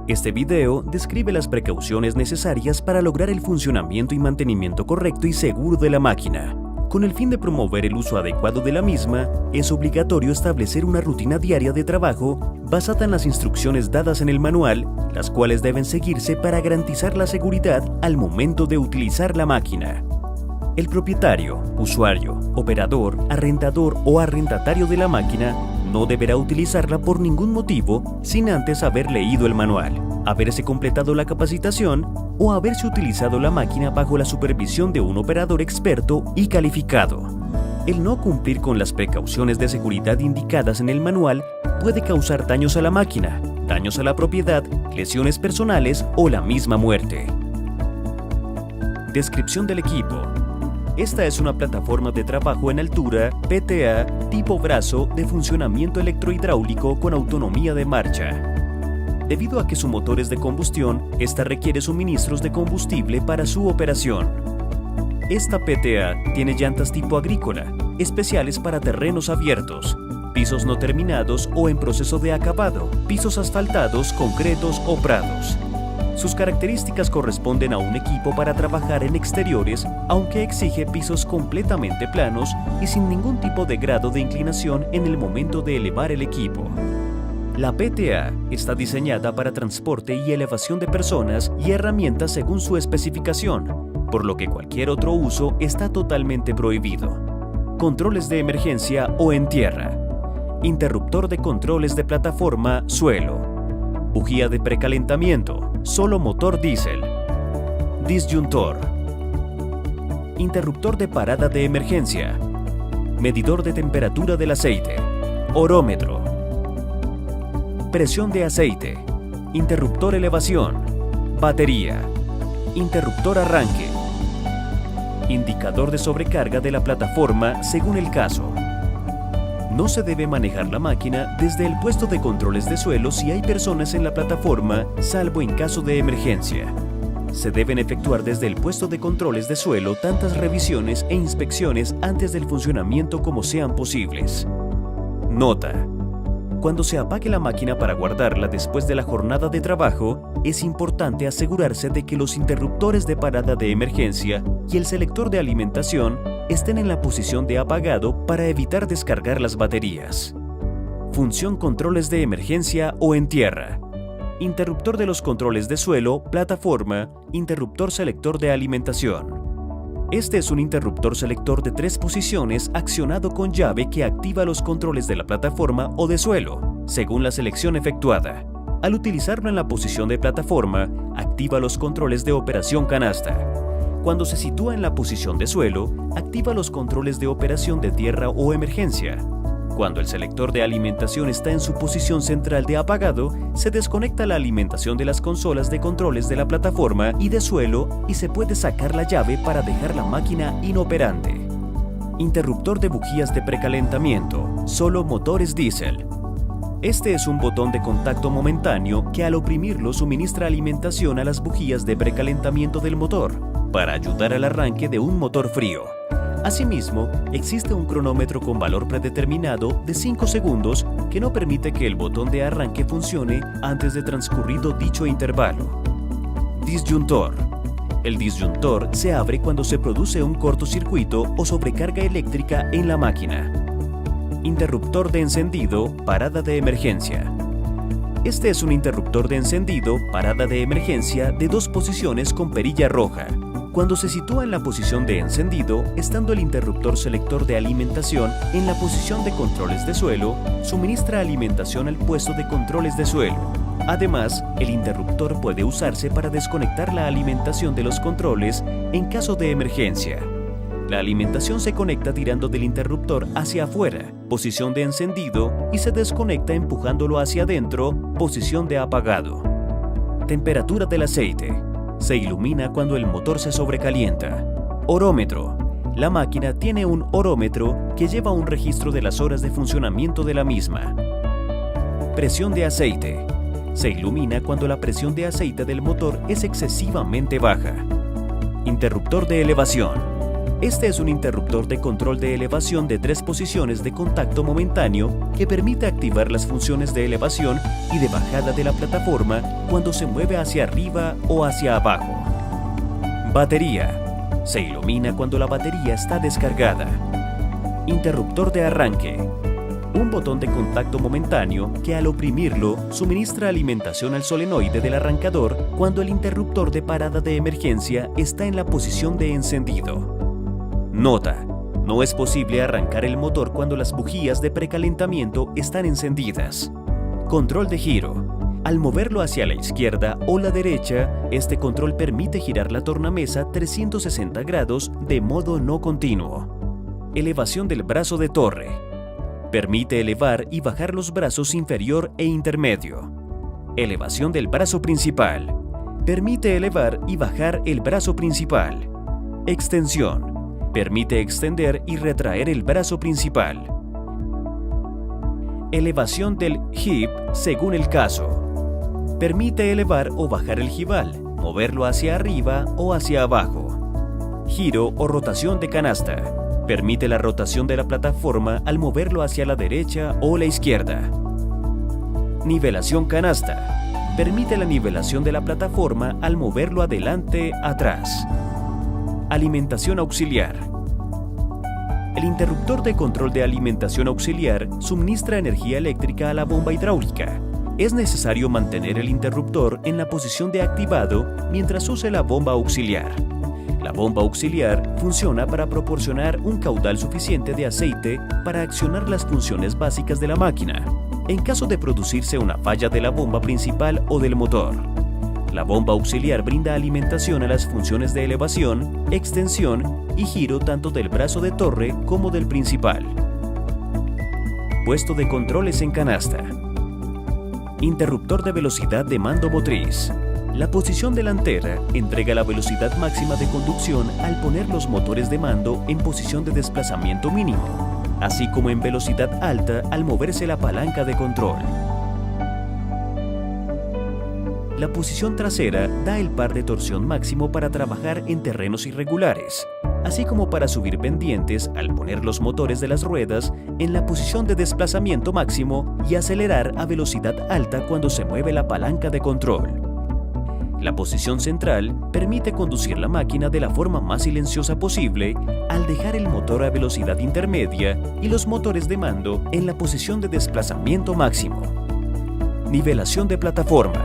Este video describe las precauciones necesarias para lograr el funcionamiento y mantenimiento correcto y seguro de la máquina. Con el fin de promover el uso adecuado de la misma, es obligatorio establecer una rutina diaria de trabajo basada en las instrucciones dadas en el manual, las cuales deben seguirse para garantizar la seguridad al momento de utilizar la máquina. El propietario, usuario, operador, arrendador o arrendatario de la máquina no deberá utilizarla por ningún motivo sin antes haber leído el manual, haberse completado la capacitación o haberse utilizado la máquina bajo la supervisión de un operador experto y calificado. El no cumplir con las precauciones de seguridad indicadas en el manual puede causar daños a la máquina, daños a la propiedad, lesiones personales o la misma muerte. Descripción del equipo. Esta es una plataforma de trabajo en altura, PTA, tipo brazo de funcionamiento electrohidráulico con autonomía de marcha. Debido a que su motor es de combustión, esta requiere suministros de combustible para su operación. Esta PTA tiene llantas tipo agrícola, especiales para terrenos abiertos, pisos no terminados o en proceso de acabado, pisos asfaltados, concretos o prados. Sus características corresponden a un equipo para trabajar en exteriores, aunque exige pisos completamente planos y sin ningún tipo de grado de inclinación en el momento de elevar el equipo. La PTA está diseñada para transporte y elevación de personas y herramientas según su especificación, por lo que cualquier otro uso está totalmente prohibido. Controles de emergencia o en tierra. Interruptor de controles de plataforma, suelo. Bujía de precalentamiento, solo motor diésel. Disyuntor. Interruptor de parada de emergencia. Medidor de temperatura del aceite. Orómetro. Presión de aceite. Interruptor elevación. Batería. Interruptor arranque. Indicador de sobrecarga de la plataforma según el caso. No se debe manejar la máquina desde el puesto de controles de suelo si hay personas en la plataforma, salvo en caso de emergencia. Se deben efectuar desde el puesto de controles de suelo tantas revisiones e inspecciones antes del funcionamiento como sean posibles. Nota: cuando se apague la máquina para guardarla después de la jornada de trabajo, es importante asegurarse de que los interruptores de parada de emergencia y el selector de alimentación estén en la posición de apagado para evitar descargar las baterías. Función controles de emergencia o en tierra. Interruptor de los controles de suelo, plataforma, interruptor selector de alimentación. Este es un interruptor selector de 3 posiciones accionado con llave que activa los controles de la plataforma o de suelo, según la selección efectuada. Al utilizarlo en la posición de plataforma, activa los controles de operación canasta. Cuando se sitúa en la posición de suelo, activa los controles de operación de tierra o emergencia. Cuando el selector de alimentación está en su posición central de apagado, se desconecta la alimentación de las consolas de controles de la plataforma y de suelo y se puede sacar la llave para dejar la máquina inoperante. Interruptor de bujías de precalentamiento, solo motores diésel. Este es un botón de contacto momentáneo que al oprimirlo suministra alimentación a las bujías de precalentamiento del motor, para ayudar al arranque de un motor frío. Asimismo, existe un cronómetro con valor predeterminado de 5 segundos que no permite que el botón de arranque funcione antes de transcurrido dicho intervalo. Disyuntor. El disyuntor se abre cuando se produce un cortocircuito o sobrecarga eléctrica en la máquina. Interruptor de encendido, parada de emergencia. Este es un interruptor de encendido, parada de emergencia de 2 posiciones con perilla roja. Cuando se sitúa en la posición de encendido, estando el interruptor selector de alimentación en la posición de controles de suelo, suministra alimentación al puesto de controles de suelo. Además, el interruptor puede usarse para desconectar la alimentación de los controles en caso de emergencia. La alimentación se conecta tirando del interruptor hacia afuera, posición de encendido, y se desconecta empujándolo hacia adentro, posición de apagado. Temperatura del aceite. Se ilumina cuando el motor se sobrecalienta. Orómetro. La máquina tiene un orómetro que lleva un registro de las horas de funcionamiento de la misma. Presión de aceite. Se ilumina cuando la presión de aceite del motor es excesivamente baja. Interruptor de elevación. Este es un interruptor de control de elevación de 3 posiciones de contacto momentáneo que permite activar las funciones de elevación y de bajada de la plataforma cuando se mueve hacia arriba o hacia abajo. Batería. Se ilumina cuando la batería está descargada. Interruptor de arranque. Un botón de contacto momentáneo que al oprimirlo suministra alimentación al solenoide del arrancador cuando el interruptor de parada de emergencia está en la posición de encendido. Nota: no es posible arrancar el motor cuando las bujías de precalentamiento están encendidas. Control de giro. Al moverlo hacia la izquierda o la derecha, este control permite girar la tornamesa 360 grados de modo no continuo. Elevación del brazo de torre. Permite elevar y bajar los brazos inferior e intermedio. Elevación del brazo principal. Permite elevar y bajar el brazo principal. Extensión. Permite extender y retraer el brazo principal. Elevación del hip según el caso. Permite elevar o bajar el jibal, moverlo hacia arriba o hacia abajo. Giro o rotación de canasta. Permite la rotación de la plataforma al moverlo hacia la derecha o la izquierda. Nivelación canasta. Permite la nivelación de la plataforma al moverlo adelante, atrás. Alimentación auxiliar. El interruptor de control de alimentación auxiliar suministra energía eléctrica a la bomba hidráulica. Es necesario mantener el interruptor en la posición de activado mientras use la bomba auxiliar. La bomba auxiliar funciona para proporcionar un caudal suficiente de aceite para accionar las funciones básicas de la máquina, en caso de producirse una falla de la bomba principal o del motor. La bomba auxiliar brinda alimentación a las funciones de elevación, extensión y giro tanto del brazo de torre como del principal. Puesto de controles en canasta. Interruptor de velocidad de mando motriz. La posición delantera entrega la velocidad máxima de conducción al poner los motores de mando en posición de desplazamiento mínimo, así como en velocidad alta al moverse la palanca de control. La posición trasera da el par de torsión máximo para trabajar en terrenos irregulares, así como para subir pendientes al poner los motores de las ruedas en la posición de desplazamiento máximo y acelerar a velocidad alta cuando se mueve la palanca de control. La posición central permite conducir la máquina de la forma más silenciosa posible al dejar el motor a velocidad intermedia y los motores de mando en la posición de desplazamiento máximo. Nivelación de plataforma.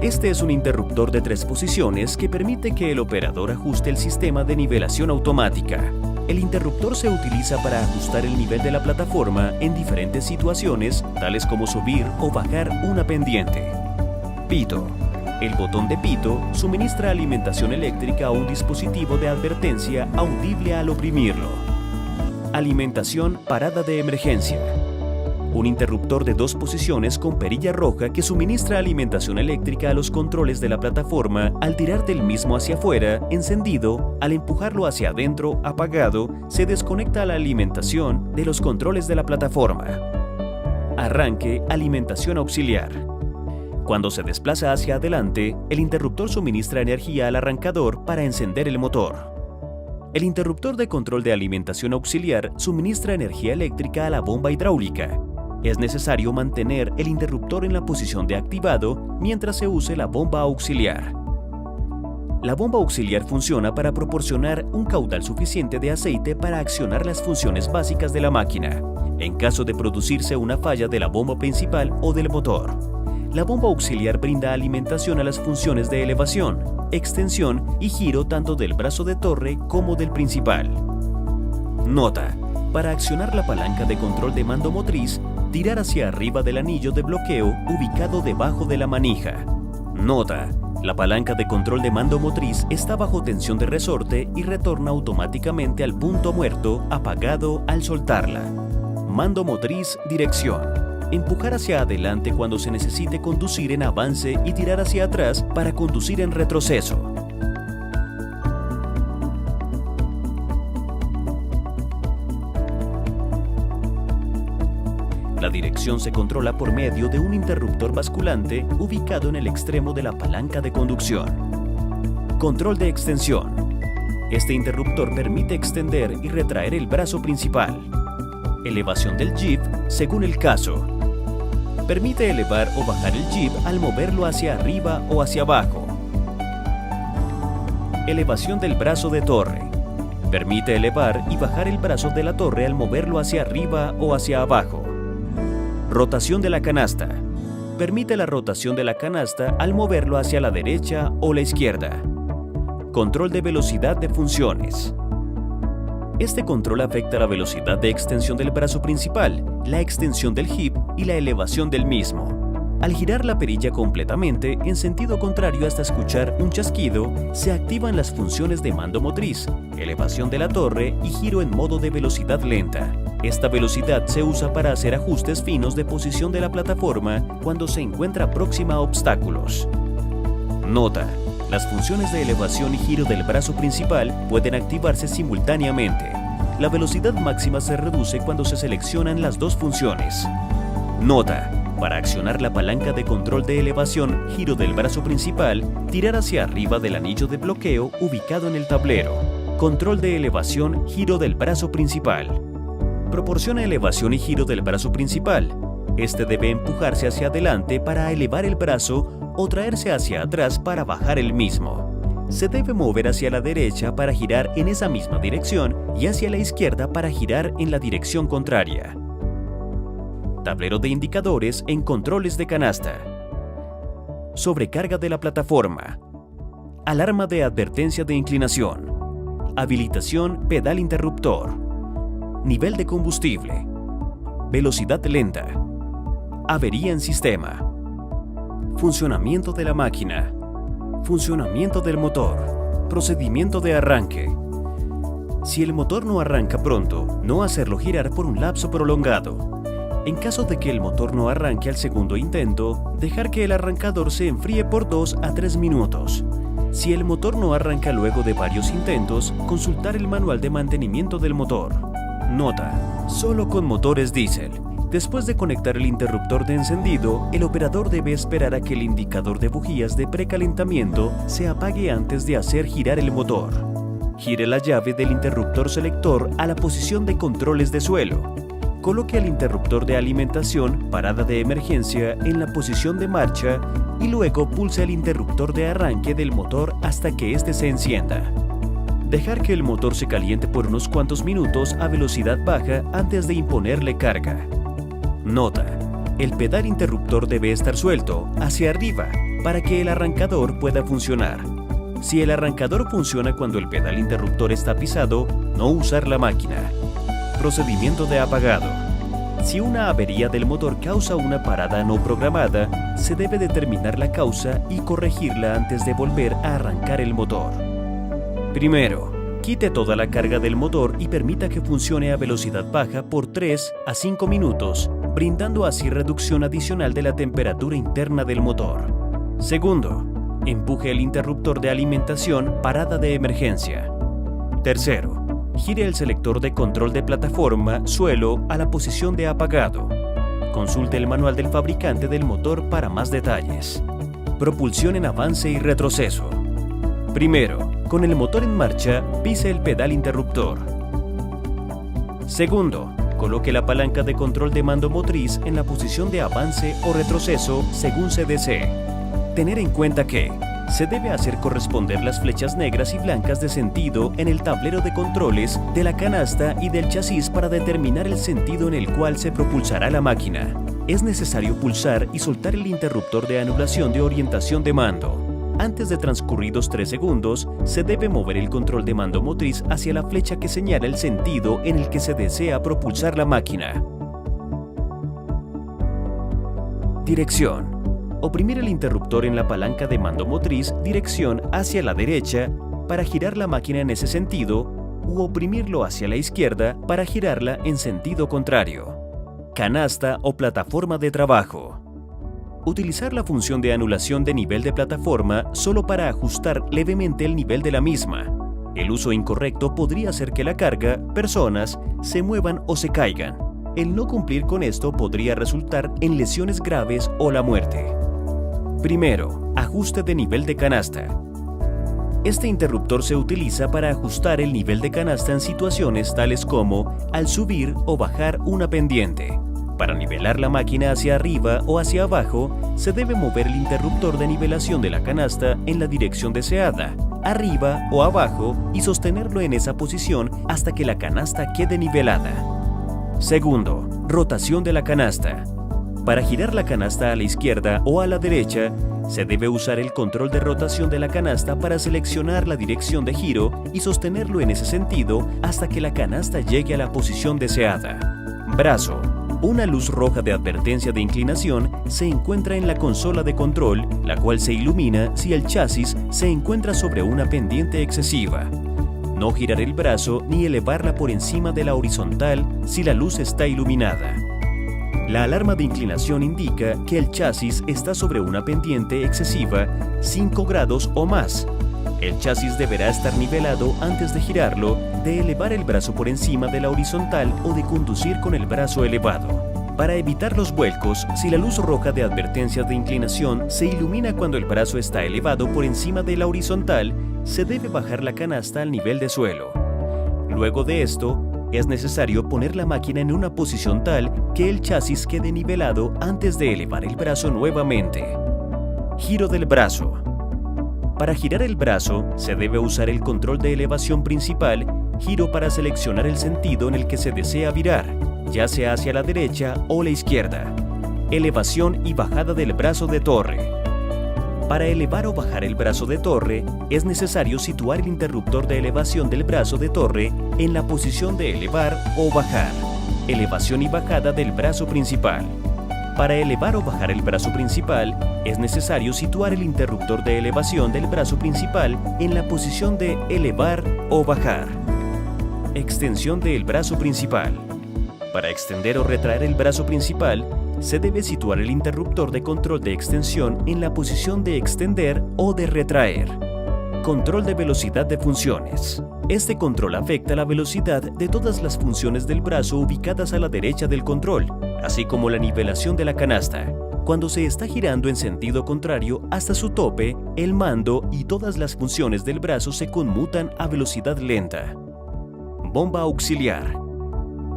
Este es un interruptor de 3 posiciones que permite que el operador ajuste el sistema de nivelación automática. El interruptor se utiliza para ajustar el nivel de la plataforma en diferentes situaciones, tales como subir o bajar una pendiente. Pito. El botón de pito suministra alimentación eléctrica a un dispositivo de advertencia audible al oprimirlo. Alimentación parada de emergencia. Un interruptor de 2 posiciones con perilla roja que suministra alimentación eléctrica a los controles de la plataforma al tirar del mismo hacia afuera, encendido, al empujarlo hacia adentro, apagado, se desconecta la alimentación de los controles de la plataforma. Arranque, alimentación auxiliar. Cuando se desplaza hacia adelante, el interruptor suministra energía al arrancador para encender el motor. El interruptor de control de alimentación auxiliar suministra energía eléctrica a la bomba hidráulica. Es necesario mantener el interruptor en la posición de activado mientras se use la bomba auxiliar. La bomba auxiliar funciona para proporcionar un caudal suficiente de aceite para accionar las funciones básicas de la máquina, en caso de producirse una falla de la bomba principal o del motor. La bomba auxiliar brinda alimentación a las funciones de elevación, extensión y giro tanto del brazo de torre como del principal. Nota: para accionar la palanca de control de mando motriz, tirar hacia arriba del anillo de bloqueo ubicado debajo de la manija. Nota: la palanca de control de mando motriz está bajo tensión de resorte y retorna automáticamente al punto muerto apagado al soltarla. Mando motriz, dirección. Empujar hacia adelante cuando se necesite conducir en avance y tirar hacia atrás para conducir en retroceso. La dirección se controla por medio de un interruptor basculante ubicado en el extremo de la palanca de conducción. Control de extensión. Este interruptor permite extender y retraer el brazo principal. Elevación del jib según el caso. Permite elevar o bajar el jib al moverlo hacia arriba o hacia abajo. Elevación del brazo de torre. Permite elevar y bajar el brazo de la torre al moverlo hacia arriba o hacia abajo. Rotación de la canasta. Permite la rotación de la canasta al moverlo hacia la derecha o la izquierda. Control de velocidad de funciones. Este control afecta la velocidad de extensión del brazo principal, la extensión del hip y la elevación del mismo. Al girar la perilla completamente en sentido contrario hasta escuchar un chasquido, se activan las funciones de mando motriz, elevación de la torre y giro en modo de velocidad lenta. Esta velocidad se usa para hacer ajustes finos de posición de la plataforma cuando se encuentra próxima a obstáculos. Nota: las funciones de elevación y giro del brazo principal pueden activarse simultáneamente. La velocidad máxima se reduce cuando se seleccionan las dos funciones. Nota: para accionar la palanca de control de elevación, giro del brazo principal, tirar hacia arriba del anillo de bloqueo ubicado en el tablero. Control de elevación, giro del brazo principal. Proporciona elevación y giro del brazo principal. Este debe empujarse hacia adelante para elevar el brazo o traerse hacia atrás para bajar el mismo. Se debe mover hacia la derecha para girar en esa misma dirección y hacia la izquierda para girar en la dirección contraria. Tablero de indicadores en controles de canasta. Sobrecarga de la plataforma. Alarma de advertencia de inclinación. Habilitación pedal interruptor. Nivel de combustible. Velocidad lenta. Avería en sistema. Funcionamiento de la máquina. Funcionamiento del motor. Procedimiento de arranque. Si el motor no arranca pronto, no hacerlo girar por un lapso prolongado. En caso de que el motor no arranque al segundo intento, dejar que el arrancador se enfríe por 2 a 3 minutos. Si el motor no arranca luego de varios intentos, consultar el manual de mantenimiento del motor. Nota: solo con motores diésel. Después de conectar el interruptor de encendido, el operador debe esperar a que el indicador de bujías de precalentamiento se apague antes de hacer girar el motor. Gire la llave del interruptor selector a la posición de controles de suelo. Coloque el interruptor de alimentación, parada de emergencia, en la posición de marcha y luego pulse el interruptor de arranque del motor hasta que éste se encienda. Dejar que el motor se caliente por unos cuantos minutos a velocidad baja antes de imponerle carga. Nota: el pedal interruptor debe estar suelto, hacia arriba, para que el arrancador pueda funcionar. Si el arrancador funciona cuando el pedal interruptor está pisado, no usar la máquina. Procedimiento de apagado. Si una avería del motor causa una parada no programada, se debe determinar la causa y corregirla antes de volver a arrancar el motor. Primero, quite toda la carga del motor y permita que funcione a velocidad baja por 3 a 5 minutos, brindando así reducción adicional de la temperatura interna del motor. Segundo, empuje el interruptor de alimentación parada de emergencia. Tercero, gire el selector de control de plataforma suelo a la posición de apagado. Consulte el manual del fabricante del motor para más detalles. Propulsión en avance y retroceso. Primero, con el motor en marcha, pise el pedal interruptor. Segundo, coloque la palanca de control de mando motriz en la posición de avance o retroceso según se desee. Tener en cuenta que se debe hacer corresponder las flechas negras y blancas de sentido en el tablero de controles de la canasta y del chasis para determinar el sentido en el cual se propulsará la máquina. Es necesario pulsar y soltar el interruptor de anulación de orientación de mando. Antes de transcurridos 3 segundos, se debe mover el control de mando motriz hacia la flecha que señala el sentido en el que se desea propulsar la máquina. Dirección. Oprimir el interruptor en la palanca de mando motriz dirección hacia la derecha para girar la máquina en ese sentido u oprimirlo hacia la izquierda para girarla en sentido contrario. Canasta o plataforma de trabajo. Utilizar la función de anulación de nivel de plataforma solo para ajustar levemente el nivel de la misma. El uso incorrecto podría hacer que la carga, personas, se muevan o se caigan. El no cumplir con esto podría resultar en lesiones graves o la muerte. Primero, ajuste de nivel de canasta. Este interruptor se utiliza para ajustar el nivel de canasta en situaciones tales como al subir o bajar una pendiente. Para nivelar la máquina hacia arriba o hacia abajo, se debe mover el interruptor de nivelación de la canasta en la dirección deseada, arriba o abajo, y sostenerlo en esa posición hasta que la canasta quede nivelada. Segundo, rotación de la canasta. Para girar la canasta a la izquierda o a la derecha, se debe usar el control de rotación de la canasta para seleccionar la dirección de giro y sostenerlo en ese sentido hasta que la canasta llegue a la posición deseada. Brazo. Una luz roja de advertencia de inclinación se encuentra en la consola de control, la cual se ilumina si el chasis se encuentra sobre una pendiente excesiva. No girar el brazo ni elevarla por encima de la horizontal si la luz está iluminada. La alarma de inclinación indica que el chasis está sobre una pendiente excesiva 5 grados o más. El chasis deberá estar nivelado antes de girarlo, de elevar el brazo por encima de la horizontal o de conducir con el brazo elevado. Para evitar los vuelcos, si la luz roja de advertencias de inclinación se ilumina cuando el brazo está elevado por encima de la horizontal, se debe bajar la canasta al nivel de suelo. Luego de esto, es necesario poner la máquina en una posición tal que el chasis quede nivelado antes de elevar el brazo nuevamente. Giro del brazo. Para girar el brazo, se debe usar el control de elevación principal, giro para seleccionar el sentido en el que se desea virar, ya sea hacia la derecha o la izquierda. Elevación y bajada del brazo de torre. Para elevar o bajar el brazo de torre, es necesario situar el interruptor de elevación del brazo de torre en la posición de elevar o bajar. Elevación y bajada del brazo principal. Para elevar o bajar el brazo principal, es necesario situar el interruptor de elevación del brazo principal en la posición de elevar o bajar. Extensión del brazo principal. Para extender o retraer el brazo principal, se debe situar el interruptor de control de extensión en la posición de extender o de retraer. Control de velocidad de funciones. Este control afecta la velocidad de todas las funciones del brazo ubicadas a la derecha del control, así como la nivelación de la canasta. Cuando se está girando en sentido contrario hasta su tope, el mando y todas las funciones del brazo se conmutan a velocidad lenta. Bomba auxiliar.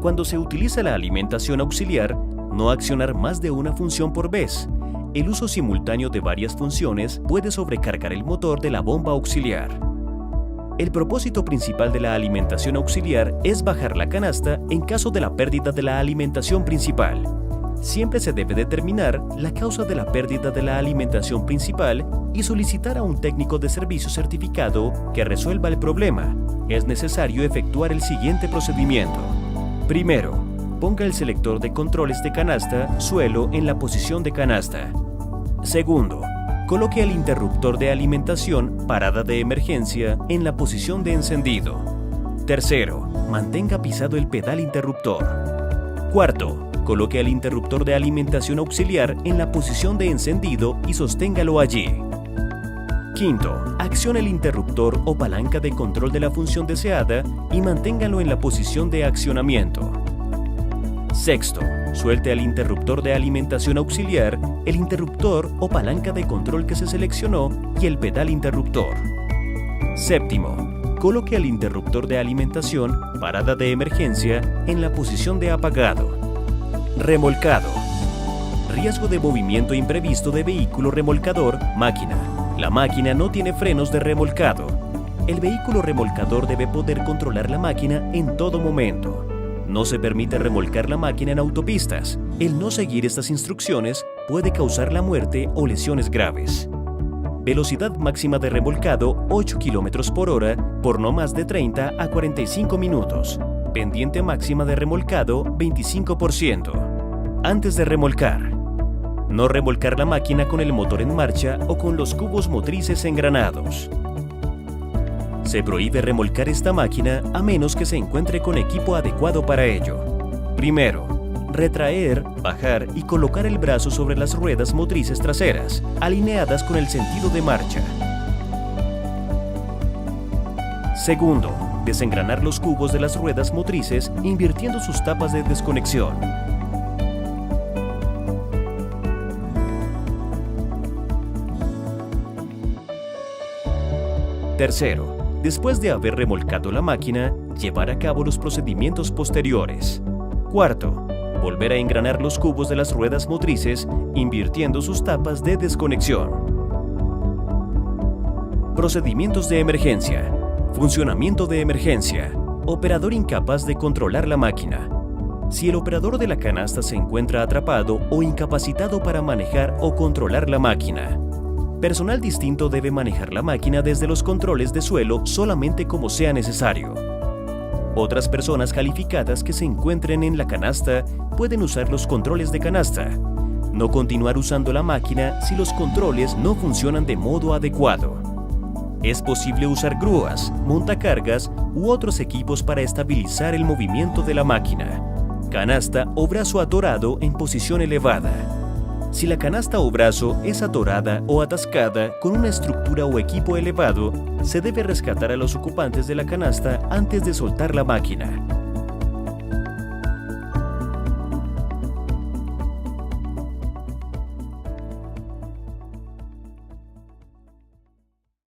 Cuando se utiliza la alimentación auxiliar, no accionar más de una función por vez. El uso simultáneo de varias funciones puede sobrecargar el motor de la bomba auxiliar. El propósito principal de la alimentación auxiliar es bajar la canasta en caso de la pérdida de la alimentación principal. Siempre se debe determinar la causa de la pérdida de la alimentación principal y solicitar a un técnico de servicio certificado que resuelva el problema. Es necesario efectuar el siguiente procedimiento. Primero, ponga el selector de controles de canasta suelo en la posición de canasta. Segundo, coloque el interruptor de alimentación parada de emergencia en la posición de encendido. Tercero, mantenga pisado el pedal interruptor. Cuarto, coloque el interruptor de alimentación auxiliar en la posición de encendido y sosténgalo allí. Quinto, accione el interruptor o palanca de control de la función deseada y manténgalo en la posición de accionamiento. Sexto, suelte al interruptor de alimentación auxiliar, el interruptor o palanca de control que se seleccionó y el pedal interruptor. Séptimo, coloque al interruptor de alimentación parada de emergencia en la posición de apagado. Remolcado. Riesgo de movimiento imprevisto de vehículo remolcador, máquina. La máquina no tiene frenos de remolcado. El vehículo remolcador debe poder controlar la máquina en todo momento. No se permite remolcar la máquina en autopistas. El no seguir estas instrucciones puede causar la muerte o lesiones graves. Velocidad máxima de remolcado 8 km por hora por no más de 30 a 45 minutos. Pendiente máxima de remolcado 25%. Antes de remolcar. No remolcar la máquina con el motor en marcha o con los cubos motrices engranados. Se prohíbe remolcar esta máquina a menos que se encuentre con equipo adecuado para ello. Primero, retraer, bajar y colocar el brazo sobre las ruedas motrices traseras, alineadas con el sentido de marcha. Segundo, desengranar los cubos de las ruedas motrices invirtiendo sus tapas de desconexión. Tercero, después de haber remolcado la máquina, llevar a cabo los procedimientos posteriores. Cuarto, volver a engranar los cubos de las ruedas motrices, invirtiendo sus tapas de desconexión. Procedimientos de emergencia. Funcionamiento de emergencia. Operador incapaz de controlar la máquina. Si el operador de la canasta se encuentra atrapado o incapacitado para manejar o controlar la máquina. Personal distinto debe manejar la máquina desde los controles de suelo solamente como sea necesario. Otras personas calificadas que se encuentren en la canasta pueden usar los controles de canasta. No continuar usando la máquina si los controles no funcionan de modo adecuado. Es posible usar grúas, montacargas u otros equipos para estabilizar el movimiento de la máquina. Canasta o brazo atorado en posición elevada. Si la canasta o brazo es atorada o atascada con una estructura o equipo elevado, se debe rescatar a los ocupantes de la canasta antes de soltar la máquina.